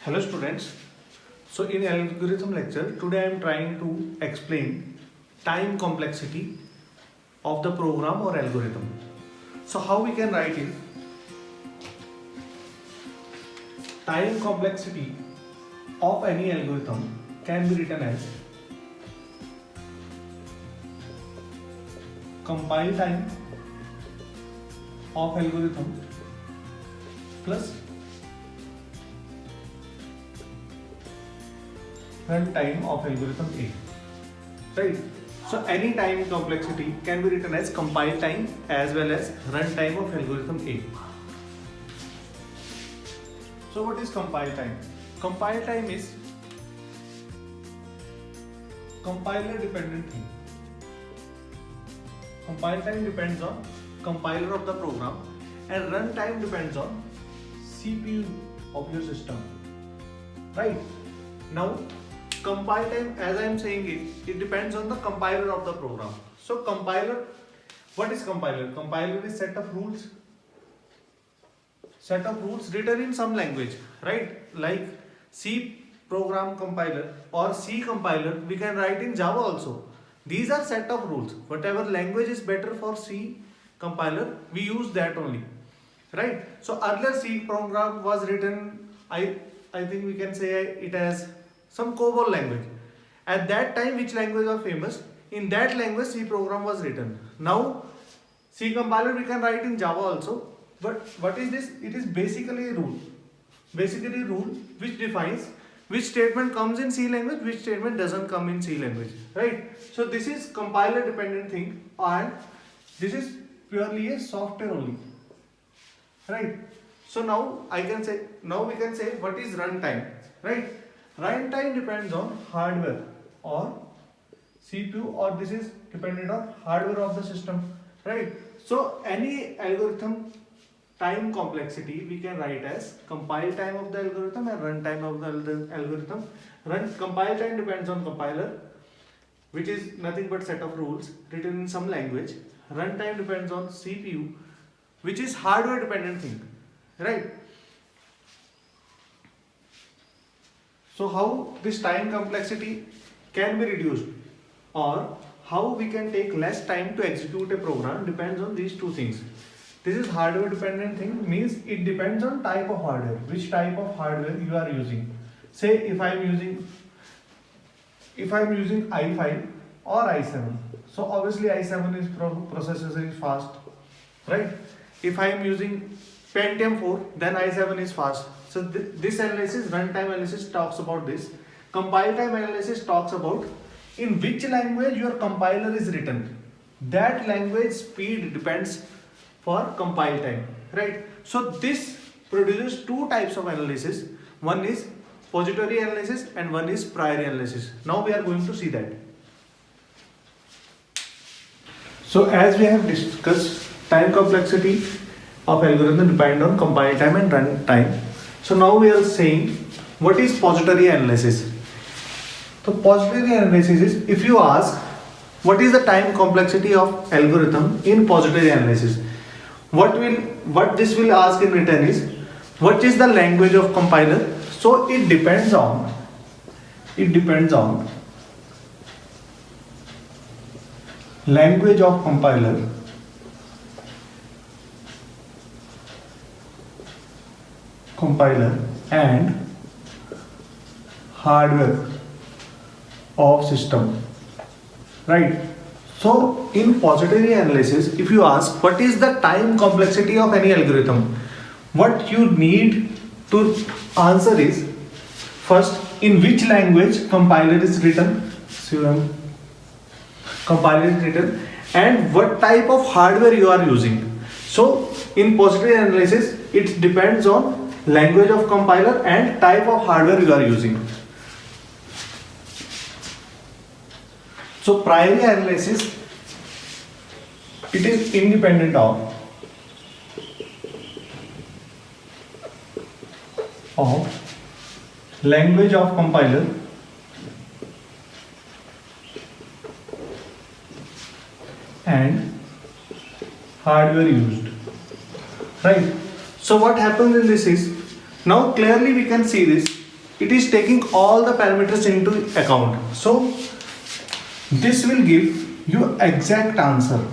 Hello students. So in algorithm lecture today I am trying to explain time complexity of the program or algorithm. So how we can write it? Time complexity of any algorithm can be written as compile time of algorithm plus runtime of algorithm A. Right? So any time complexity can be written as compile time as well as runtime of algorithm A. So what is compile time? Compile time is compiler dependent thing. Compile time depends on compiler of the program and runtime depends on CPU of your system. Right? Now compile time, as I am saying it depends on the compiler of the program. So compiler, what is compiler? Compiler is set of rules written in some language, right? Like C program compiler or C compiler we can write in Java also. These are set of rules. Whatever language is better for C compiler, we use that only, right? So earlier C program was written, I think we can say it as some COBOL language. At that time, which language was famous? In that language, C program was written. Now, C compiler we can write in Java also. But what is this? It is basically a rule. Basically a rule which defines which statement comes in C language, which statement doesn't come in C language. Right? So this is compiler dependent thing and this is purely a software only. Right? So now we can say what is runtime. Right? Runtime depends on hardware or CPU, or this is dependent on hardware of the system, right? So any algorithm time complexity we can write as compile time of the algorithm and runtime of the algorithm. Compile time depends on compiler, which is nothing but set of rules written in some language. Runtime depends on CPU, which is hardware dependent thing, right? So how this time complexity can be reduced or how we can take less time to execute a program depends on these two things. This is hardware dependent thing, means it depends on type of hardware, which type of hardware you are using. Say if I am using i5 or i7, so obviously i7 is processor is fast, right? If I am using Pentium 4, then i7 is fast. So this analysis, runtime analysis talks about this. Compile time analysis talks about in which language your compiler is written. That language speed depends for compile time, right? So this produces two types of analysis. One is posteriori analysis and one is priori analysis. Now we are going to see that. So as we have discussed, time complexity of algorithm depend on compile time and run time. So now we are saying what is posteriori analysis. So posteriori analysis is, if you ask what is the time complexity of algorithm in posteriori analysis, what this will ask in return is what is the language of compiler. So it depends on language of compiler and hardware of system, right? So in posteriori analysis, if you ask what is the time complexity of any algorithm, what you need to answer is first in which language compiler is written, and what type of hardware you are using. So in posteriori analysis, it depends on language of compiler and type of hardware you are using. So priori analysis, it is independent of language of compiler and hardware used, right? So what happens in this is, now clearly we can see this, it is taking all the parameters into account. So this will give you exact answer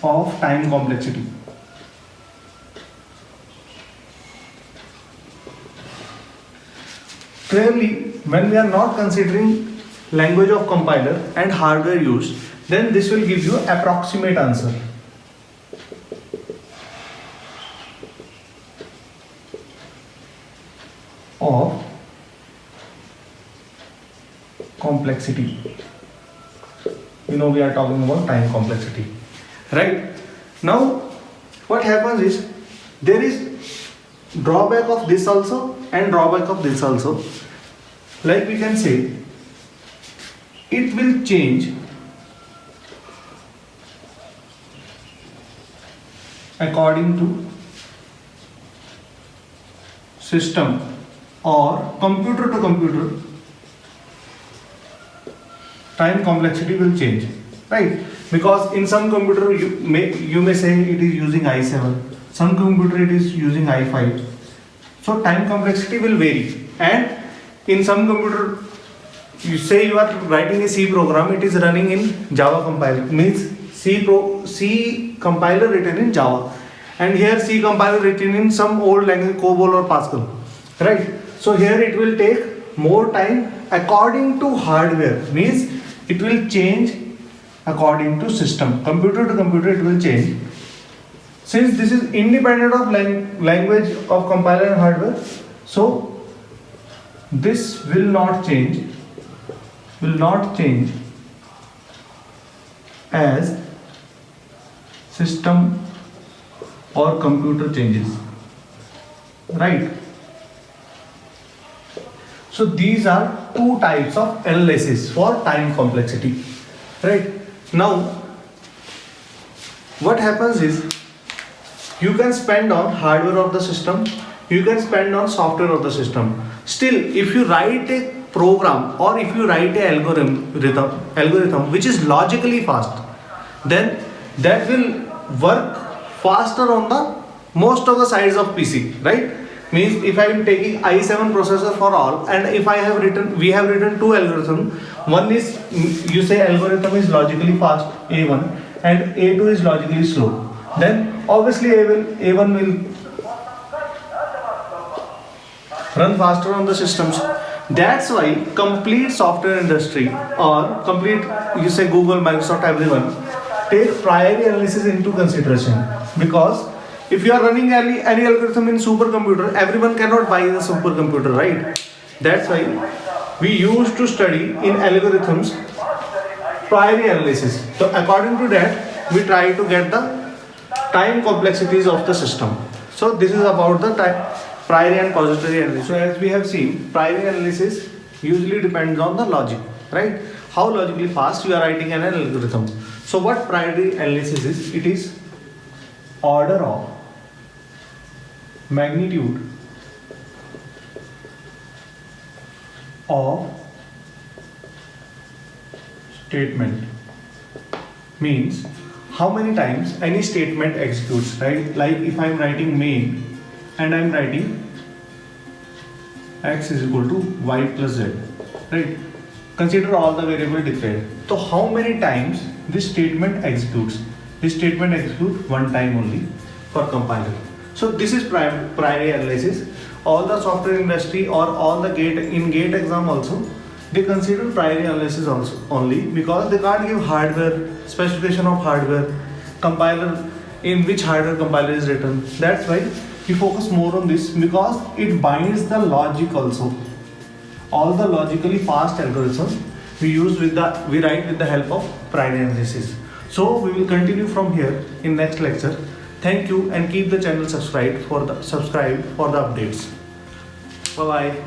of time complexity. Clearly, when we are not considering language of compiler and hardware used, then this will give you approximate answer. Of complexity. You know, we are talking about time complexity, right? Now what happens is, there is drawback of this also and drawback of this also. Like we can say, it will change according to system or computer to computer. Time complexity will change, right? Because in some computer you may say it is using i7, some computer it is using i5. So time complexity will vary, and in some computer, you say you are writing a C program, it is running in Java compiler, means C compiler written in Java, and here C compiler written in some old language, COBOL or Pascal, right? So here it will take more time according to hardware, means it will change according to system. Computer to computer it will change. Since this is independent of language of compiler and hardware, so this will not change as system or computer changes, right? So these are two types of analysis for time complexity, right? Now what happens is, you can spend on hardware of the system, you can spend on software of the system. Still, if you write a program or if you write a algorithm which is logically fast, then that will work faster on the most of the sides of PC, right? Means if I am taking i7 processor for all, and if we have written two algorithms, one is, you say algorithm is logically fast, A1, and A2 is logically slow, then obviously A1 will run faster on the systems. That's why complete software industry, or complete, you say Google, Microsoft, everyone take priori analysis into consideration, because if you are running any algorithm in supercomputer, everyone cannot buy the supercomputer, right? That's why we used to study in algorithms priori analysis. So according to that, we try to get the time complexities of the system. So this is about the priori and posteriori analysis. So as we have seen, priori analysis usually depends on the logic, right? How logically fast you are writing an algorithm. So what priori analysis is? It is order of magnitude of statement, means how many times any statement executes, right? Like if I am writing main and I am writing x is equal to y plus z, right? Consider all the variables declared. So how many times this statement executes? This statement executes one time only for compiler. So this is priori analysis. All the software industry or all the GATE exam also, they consider priori analysis also only, because they can't give hardware, specification of hardware, compiler, in which hardware compiler is written. That's why we focus more on this, because it binds the logic also. All the logically fast algorithms we write with the help of priori analysis. So we will continue from here in next lecture. Thank you and keep the channel subscribed for the updates. Bye bye.